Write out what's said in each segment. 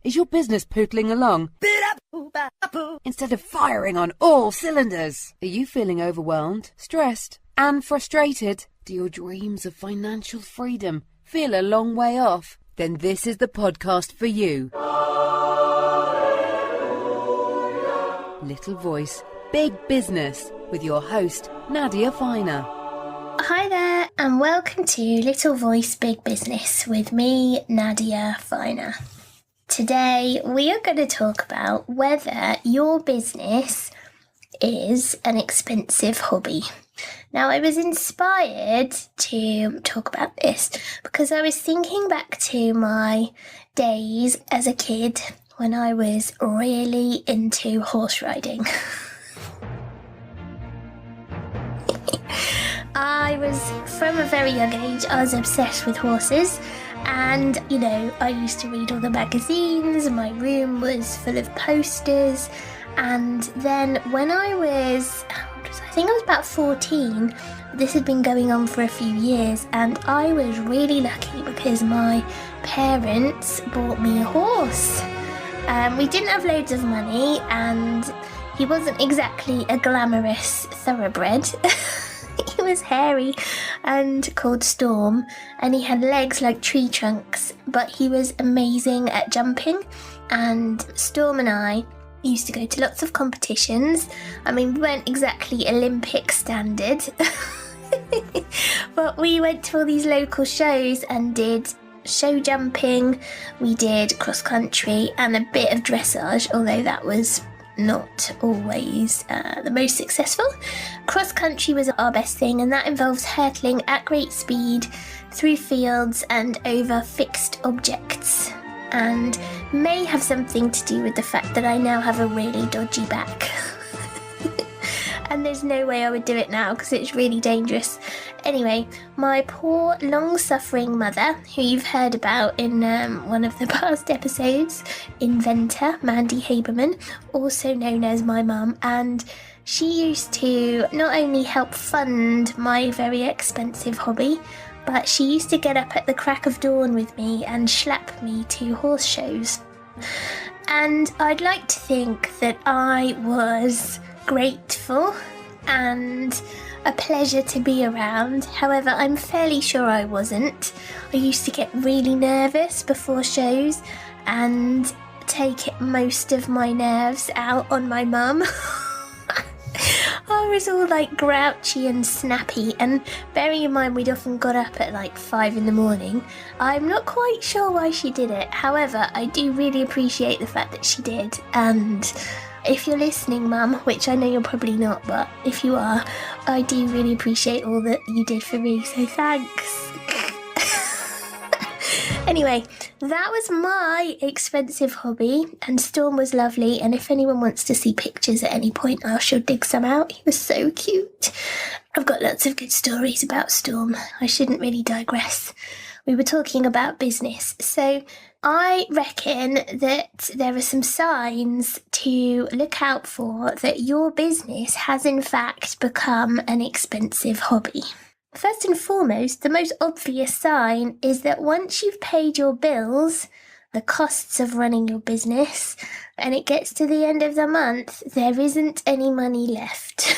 Is your business pootling along instead of firing on all cylinders? Are you feeling overwhelmed, stressed, and frustrated? Do your dreams of financial freedom feel a long way off? Then this is the podcast for you. Little Voice, Big Business, with your host, Nadia Finer. Hi there, and welcome to Little Voice, Big Business with me, Nadia Finer. Today, we are going to talk about whether your business is an expensive hobby. Now, I was inspired to talk about this because I was thinking back to my days as a kid when I was really into horse riding. From a very young age, I was obsessed with horses. And, I used to read all the magazines, my room was full of posters. And then when I was about 14, this had been going on for a few years, and I was really lucky because my parents bought me a horse. We didn't have loads of money, and he wasn't exactly a glamorous thoroughbred. He was hairy and called Storm, and he had legs like tree trunks, but he was amazing at jumping. And Storm and I used to go to lots of competitions. I mean, we weren't exactly Olympic standard, but we went to all these local shows and did show jumping. We did cross country and a bit of dressage, although that was not always the most successful. Cross country was our best thing, and that involves hurtling at great speed through fields and over fixed objects, and may have something to do with the fact that I now have a really dodgy back. And there's no way I would do it now because it's really dangerous. Anyway, my poor long-suffering mother, who you've heard about in one of the past episodes, inventor Mandy Haberman, also known as my mum, and she used to not only help fund my very expensive hobby, but she used to get up at the crack of dawn with me and schlep me to horse shows. And I'd like to think that I was grateful and a pleasure to be around. However, I'm fairly sure I wasn't. I used to get really nervous before shows and take most of my nerves out on my mum. I was all like grouchy and snappy, and bearing in mind we'd often got up at like 5 a.m. I'm not quite sure why she did it. However, I do really appreciate the fact that she did, and if you're listening, Mum, which I know you're probably not, but if you are, I do really appreciate all that you did for me, so thanks. Anyway, that was my expensive hobby, and Storm was lovely, and if anyone wants to see pictures at any point, I shall dig some out. He was so cute. I've got lots of good stories about Storm. I shouldn't really digress. We were talking about business, so I reckon that there are some signs to look out for that your business has in fact become an expensive hobby. First and foremost, the most obvious sign is that once you've paid your bills, the costs of running your business, and it gets to the end of the month, there isn't any money left.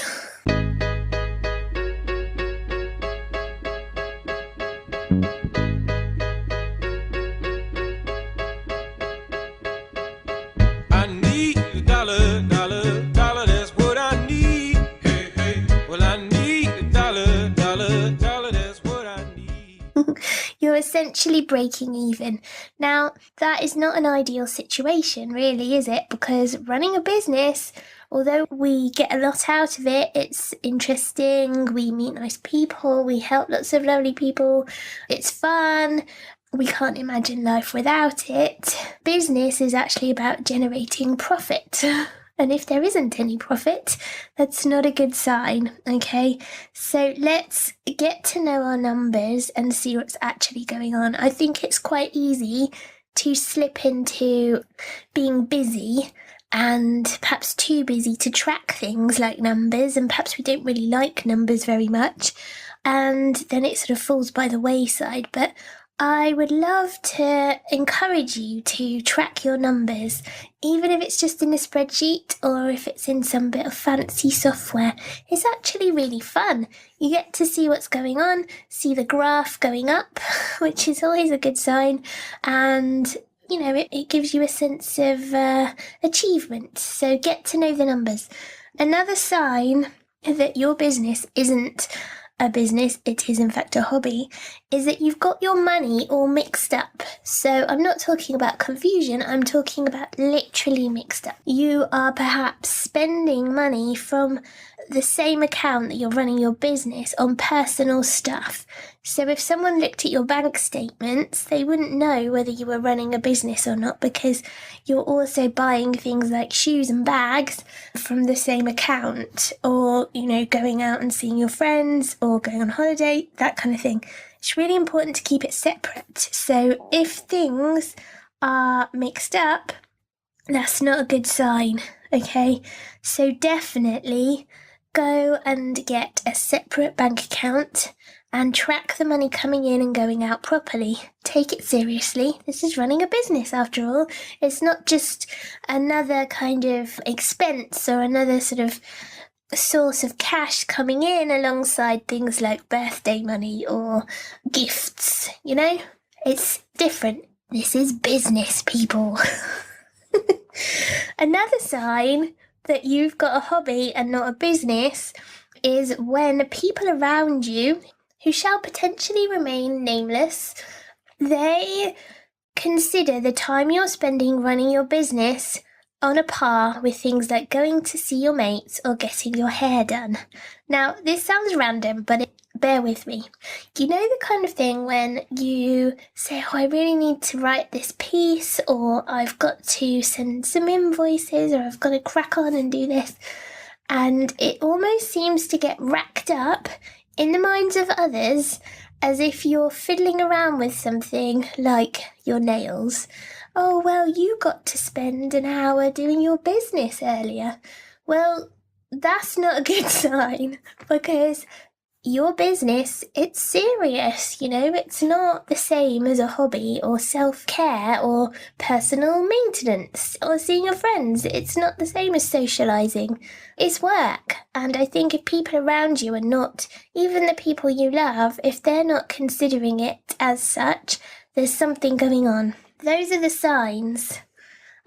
You're essentially breaking even. Now, that is not an ideal situation, really, is it? Because running a business, although we get a lot out of it, it's interesting, we meet nice people, we help lots of lovely people, it's fun, we can't imagine life without it. Business is actually about generating profit. And if there isn't any profit, that's not a good sign, okay? So let's get to know our numbers and see what's actually going on. I think it's quite easy to slip into being busy and perhaps too busy to track things like numbers, and perhaps we don't really like numbers very much, and then it sort of falls by the wayside. But I would love to encourage you to track your numbers, even if it's just in a spreadsheet or if it's in some bit of fancy software. It's actually really fun. You get to see what's going on, see the graph going up, which is always a good sign, and it gives you a sense of achievement. So get to know the numbers. Another sign that your business isn't a business, it is in fact a hobby, is that you've got your money all mixed up. So I'm not talking about confusion, I'm talking about literally mixed up. You are perhaps spending money from the same account that you're running your business on personal stuff. So if someone looked at your bank statements, they wouldn't know whether you were running a business or not, because you're also buying things like shoes and bags from the same account, or, going out and seeing your friends or going on holiday, that kind of thing. It's really important to keep it separate. So if things are mixed up, that's not a good sign, okay? So definitely go and get a separate bank account and track the money coming in and going out properly. Take it seriously. This is running a business after all. It's not just another kind of expense or another sort of source of cash coming in alongside things like birthday money or gifts, It's different. This is business, people. Another sign that you've got a hobby and not a business is when people around you, who shall potentially remain nameless, they consider the time you're spending running your business on a par with things like going to see your mates or getting your hair done. Now, this sounds random, but bear with me. You know the kind of thing when you say, I really need to write this piece, or I've got to send some invoices, or I've got to crack on and do this. And it almost seems to get racked up in the minds of others as if you're fiddling around with something like your nails. Oh, well, you got to spend an hour doing your business earlier. Well, that's not a good sign, because your business, it's serious, it's not the same as a hobby or self-care or personal maintenance or seeing your friends. It's not the same as socializing. It's work. And I think if people around you are not, even the people you love, if they're not considering it as such, there's something going on. Those are the signs.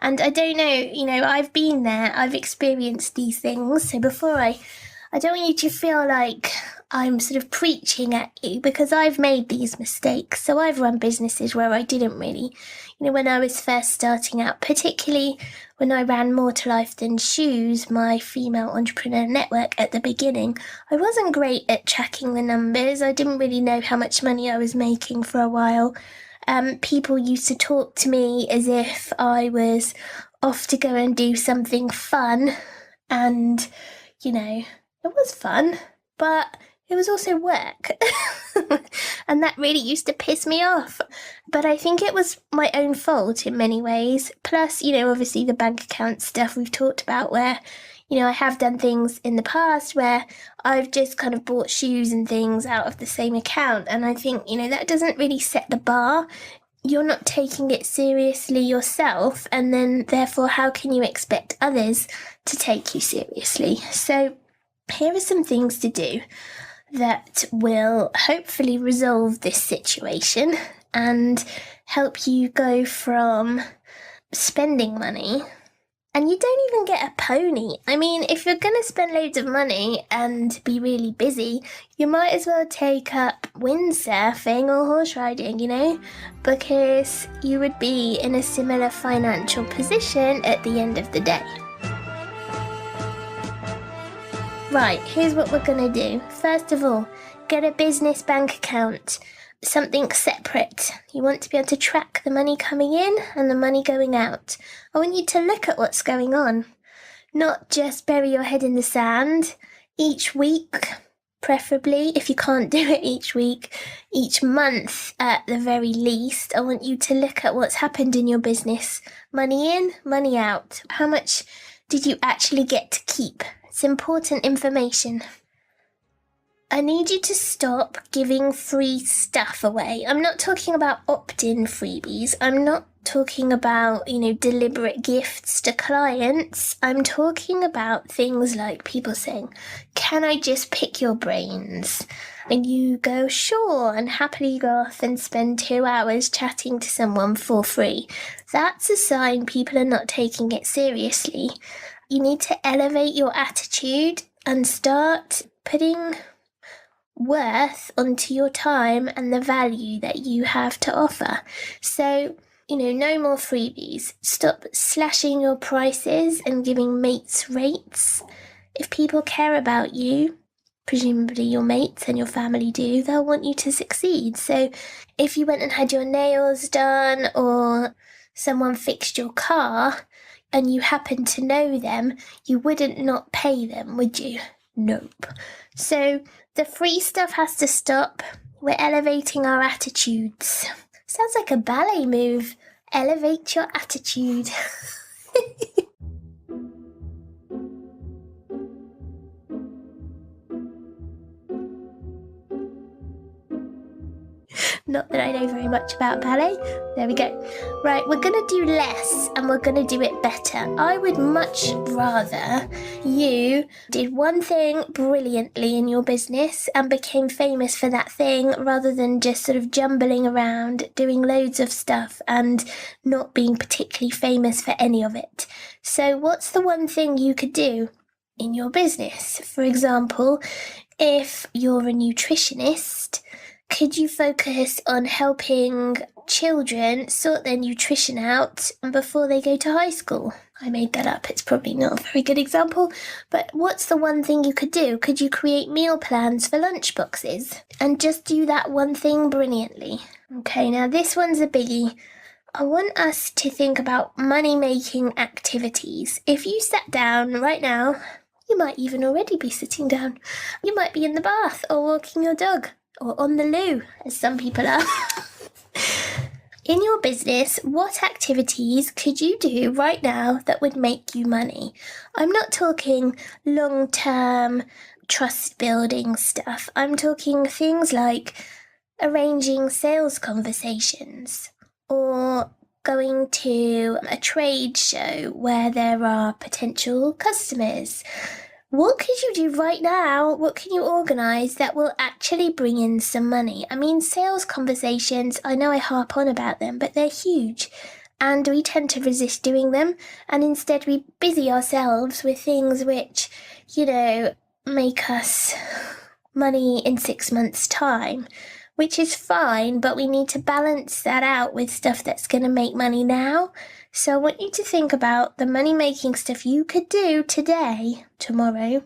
And I don't know, I've been there, I've experienced these things. So before I don't want you to feel like I'm sort of preaching at you, because I've made these mistakes. So I've run businesses where I didn't really, when I was first starting out, particularly when I ran More to Life Than Shoes, my female entrepreneur network at the beginning, I wasn't great at tracking the numbers. I didn't really know how much money I was making for a while. People used to talk to me as if I was off to go and do something fun. And, it was fun, but it was also work. And that really used to piss me off. But I think it was my own fault in many ways. Plus, obviously the bank account stuff we've talked about, where, I have done things in the past where I've just kind of bought shoes and things out of the same account. And I think, that doesn't really set the bar. You're not taking it seriously yourself. And then, therefore, how can you expect others to take you seriously? So here are some things to do that will hopefully resolve this situation and help you go from spending money. And you don't even get a pony. I mean, if you're going to spend loads of money and be really busy, you might as well take up windsurfing or horse riding, because you would be in a similar financial position at the end of the day. Right, here's what we're going to do. First of all, get a business bank account. Something separate. You want to be able to track the money coming in and the money going out. I want you to look at what's going on, not just bury your head in the sand. Each week, preferably, if you can't do it each week, each month at the very least, I want you to look at what's happened in your business. Money in, money out. How much did you actually get to keep? It's important information. I need you to stop giving free stuff away. I'm not talking about opt-in freebies. I'm not talking about, deliberate gifts to clients. I'm talking about things like people saying, "Can I just pick your brains?" And you go, "Sure," and happily go off and spend 2 hours chatting to someone for free. That's a sign people are not taking it seriously. You need to elevate your attitude and start putting worth onto your time and the value that you have to offer. So, no more freebies. Stop slashing your prices and giving mates rates. If people care about you, presumably your mates and your family do, they'll want you to succeed. So if you went and had your nails done or someone fixed your car and you happen to know them, you wouldn't not pay them, would you? Nope. So the free stuff has to stop. We're elevating our attitudes. Sounds like a ballet move. Elevate your attitude. Not that I know very much about ballet. There we go. Right, we're going to do less and we're going to do it better. I would much rather you did one thing brilliantly in your business and became famous for that thing rather than just sort of jumbling around, doing loads of stuff and not being particularly famous for any of it. So what's the one thing you could do in your business? For example, if you're a nutritionist, could you focus on helping children sort their nutrition out before they go to high school? I made that up. It's probably not a very good example, but what's the one thing you could do? Could you create meal plans for lunch boxes and just do that one thing brilliantly? Okay, now this one's a biggie. I want us to think about money-making activities. If you sat down right now, you might even already be sitting down. You might be in the bath or walking your dog. Or on the loo, as some people are. In your business, what activities could you do right now that would make you money? I'm not talking long-term trust-building stuff. I'm talking things like arranging sales conversations or going to a trade show where there are potential customers. What could you do right now? What can you organise that will actually bring in some money? I mean, sales conversations, I know I harp on about them, but they're huge. And we tend to resist doing them. And instead we busy ourselves with things which, make us money in 6 months' time, which is fine, but we need to balance that out with stuff that's going to make money now. So I want you to think about the money-making stuff you could do today, tomorrow,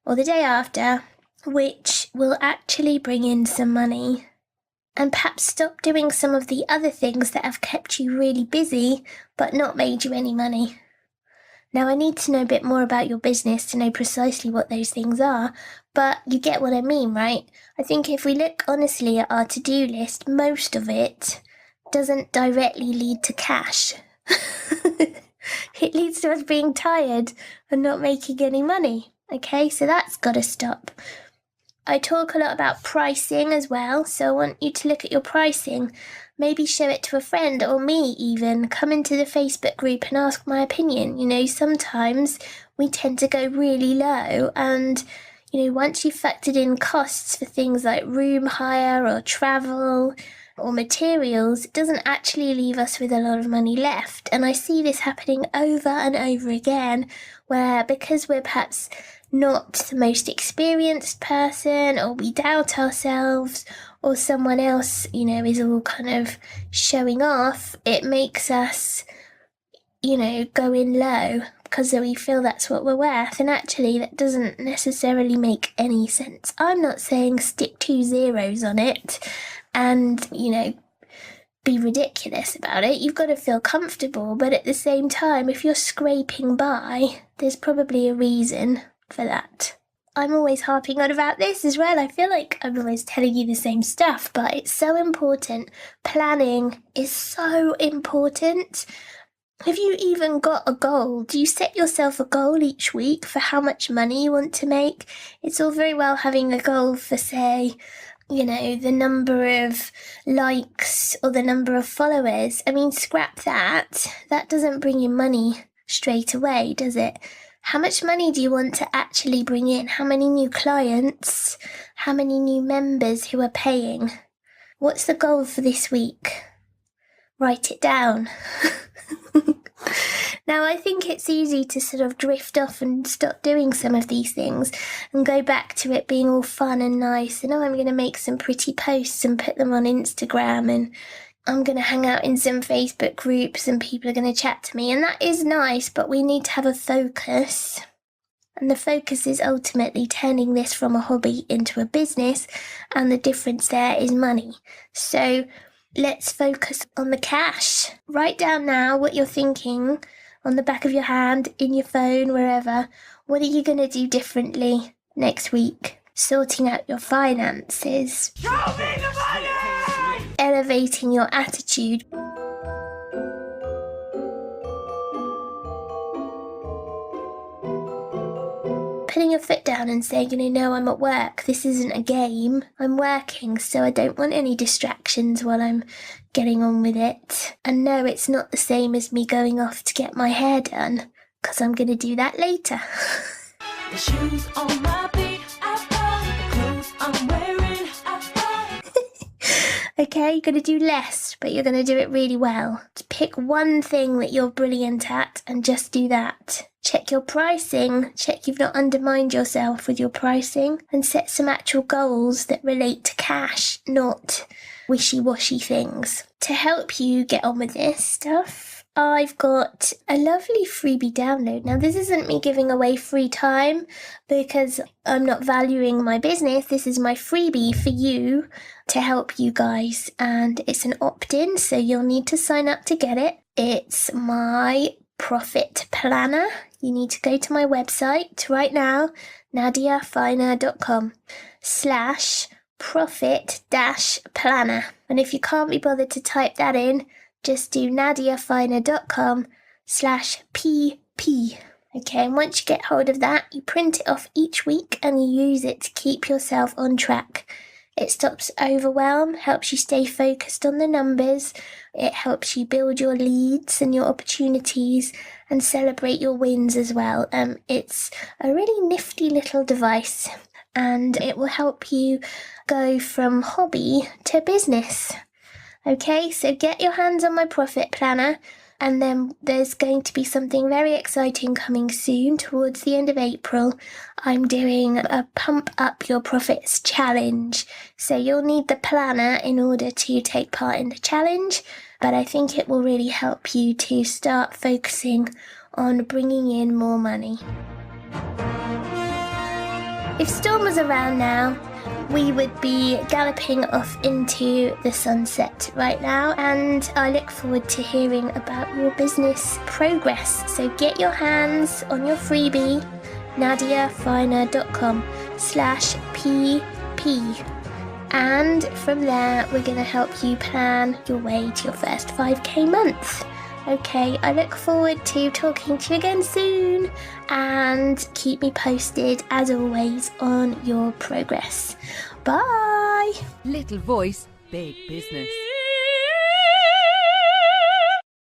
or the day after, which will actually bring in some money. And perhaps stop doing some of the other things that have kept you really busy, but not made you any money. Now, I need to know a bit more about your business to know precisely what those things are, but you get what I mean, right? I think if we look honestly at our to-do list, most of it doesn't directly lead to cash. It leads to us being tired and not making any money. Okay, so that's got to stop. I talk a lot about pricing as well, so I want you to look at your pricing. Maybe show it to a friend or me even. Come into the Facebook group and ask my opinion. Sometimes we tend to go really low and, once you've factored in costs for things like room hire or travel or materials, it doesn't actually leave us with a lot of money left. And I see this happening over and over again, where because we're perhaps not the most experienced person, or we doubt ourselves, or someone else, is all kind of showing off, it makes us, go in low because we feel that's what we're worth. And actually, that doesn't necessarily make any sense. I'm not saying stick 2 zeros on it and, be ridiculous about it. You've got to feel comfortable, but at the same time, if you're scraping by, there's probably a reason for that. I'm always harping on about this as well. I feel like I'm always telling you the same stuff, but it's so important. Planning is so important. Have you even got a goal? Do you set yourself a goal each week for how much money you want to make? It's all very well having a goal for, say, the number of likes or the number of followers. I mean, scrap that. That doesn't bring you money straight away, does it? How much money do you want to actually bring in? How many new clients? How many new members who are paying? What's the goal for this week? Write it down. Now, I think it's easy to sort of drift off and stop doing some of these things and go back to it being all fun and nice. And I'm going to make some pretty posts and put them on Instagram, and I'm going to hang out in some Facebook groups and people are going to chat to me. And that is nice, but we need to have a focus. And the focus is ultimately turning this from a hobby into a business. And the difference there is money. So let's focus on the cash. Write down now what you're thinking on the back of your hand, in your phone, wherever. What are you going to do differently next week? Sorting out your finances. Show me the money! Elevating your attitude. Putting your foot down and saying, no, I'm at work. This isn't a game. I'm working, so I don't want any distractions while I'm getting on with it. And no, it's not the same as me going off to get my hair done, because I'm going to do that later. The shoes on my feet, the clothes I'm wearing, Okay, you're going to do less, but you're going to do it really well. Just pick one thing that you're brilliant at and just do that. Check your pricing, check you've not undermined yourself with your pricing, and set some actual goals that relate to cash, not wishy-washy things. To help you get on with this stuff, I've got a lovely freebie download. Now, this isn't me giving away free time because I'm not valuing my business. This is my freebie for you to help you guys, and it's an opt-in, so you'll need to sign up to get it. It's my profit planner. You need to go to my website right now, nadiafiner.com/profit-planner. And if you can't be bothered to type that in, just do nadiafiner.com/pp. Okay, and once you get hold of that, you print it off each week and you use it to keep yourself on track. It stops overwhelm, helps you stay focused on the numbers. It helps you build your leads and your opportunities and celebrate your wins as well. It's a really nifty little device, and it will help you go from hobby to business. Okay, so get your hands on my profit planner. And then there's going to be something very exciting coming soon towards the end of April. I'm doing a Pump Up Your Profits challenge. So you'll need the planner in order to take part in the challenge. But I think it will really help you to start focusing on bringing in more money. If Storm was around now, we would be galloping off into the sunset right now, and I look forward to hearing about your business progress. So get your hands on your freebie, nadiafiner.com/pp. And from there, we're going to help you plan your way to your first 5k month. Okay, I look forward to talking to you again soon, and keep me posted as always on your progress. Bye! Little voice, big business.